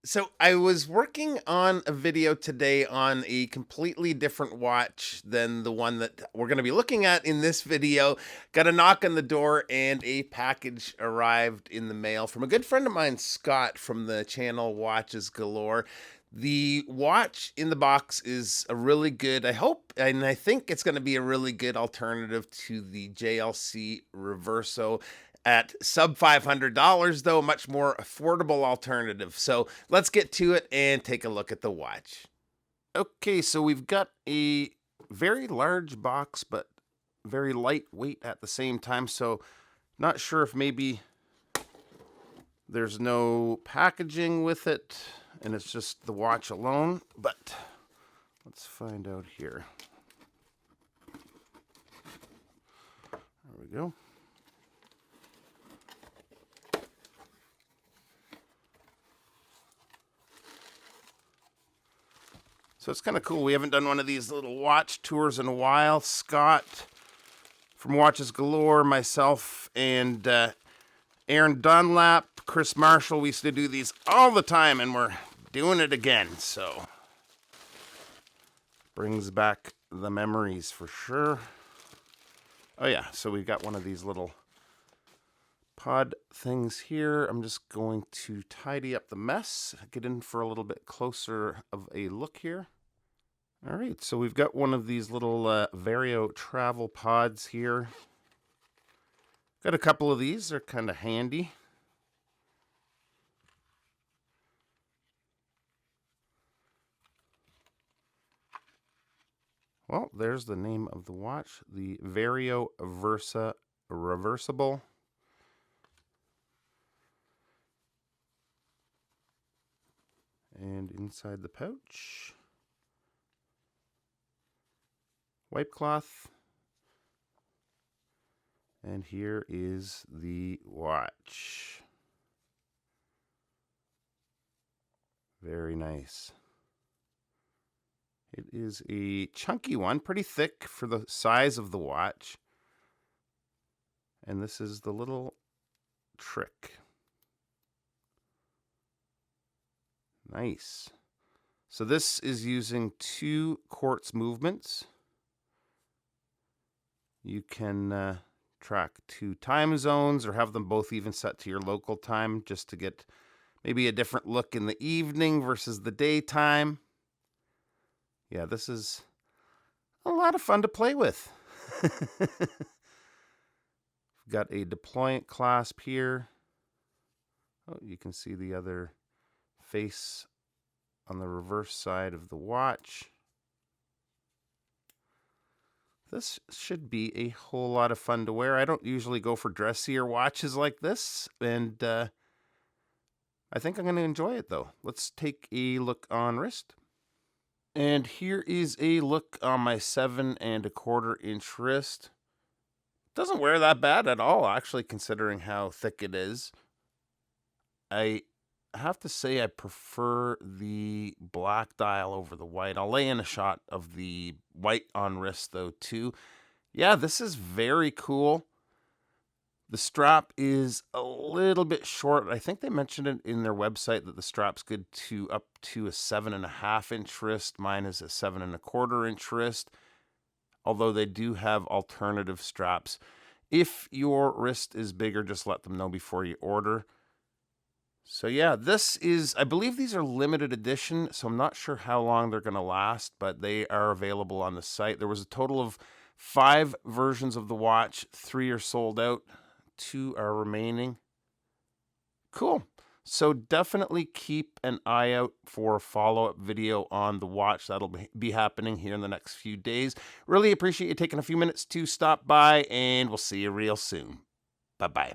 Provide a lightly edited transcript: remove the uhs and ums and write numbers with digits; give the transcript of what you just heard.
So I was working on a video today on a completely different watch than the one that we're going to be looking at in this video. Got a knock on the door and a package arrived in the mail from a good friend of mine, Scott, from the channel Watches Galore. The watch in the box is a really good, I hope, and I think it's going to be a really good alternative to the JLC Reverso at sub $500, though, a much more affordable alternative. So let's get to it and take a look at the watch. Okay, so we've got a very large box, but very lightweight at the same time. So not sure if maybe there's no packaging with it and it's just the watch alone, but let's find out here. There we go. So it's kind of cool. We haven't done one of these little watch tours in a while. Scott from Watches Galore, myself, and Aaron Dunlap, Chris Marshall, we used to do these all the time, and we're doing it again. So brings back the memories for sure. Oh yeah, so we've got one of these little pod things here. I'm just going to tidy up the mess, get in for a little bit closer of a look here. All right, so we've got one of these little Vario travel pods here. Got a couple of these, they're kind of handy. Well, there's the name of the watch, the Vario Reversible. And inside the pouch, wipe cloth. And here is the watch. Very nice. It is a chunky one, pretty thick for the size of the watch. And this is the little trick. Nice. So this is using 2 quartz movements. You can track 2 time zones or have them both even set to your local time just to get maybe a different look in the evening versus the daytime. Yeah, this is a lot of fun to play with. Got a deployant clasp here. Oh, you can see the other face on the reverse side of the watch. This should be a whole lot of fun to wear. I don't usually go for dressier watches like this, and I think I'm going to enjoy it, though. Let's take a look on wrist. And here is a look on my 7 1/4 inch wrist. Doesn't wear that bad at all, actually, considering how thick it is. I have to say I prefer the black dial over the white. I'll lay in a shot of the white on wrist, though, too. Yeah, this is very cool. The strap is a little bit short. I think they mentioned it in their website that the strap's good to up to a 7 1/2 inch wrist. Mine is a 7 1/4 inch wrist, although they do have alternative straps. If your wrist is bigger, just let them know before you order. So yeah, this is, I believe these are limited edition, so I'm not sure how long they're going to last, but they are available on the site. There was a total of 5 versions of the watch. 3 are sold out. 2 are remaining. Cool. So definitely keep an eye out for a follow-up video on the watch. That'll be happening here in the next few days. Really appreciate you taking a few minutes to stop by, and we'll see you real soon. Bye-bye.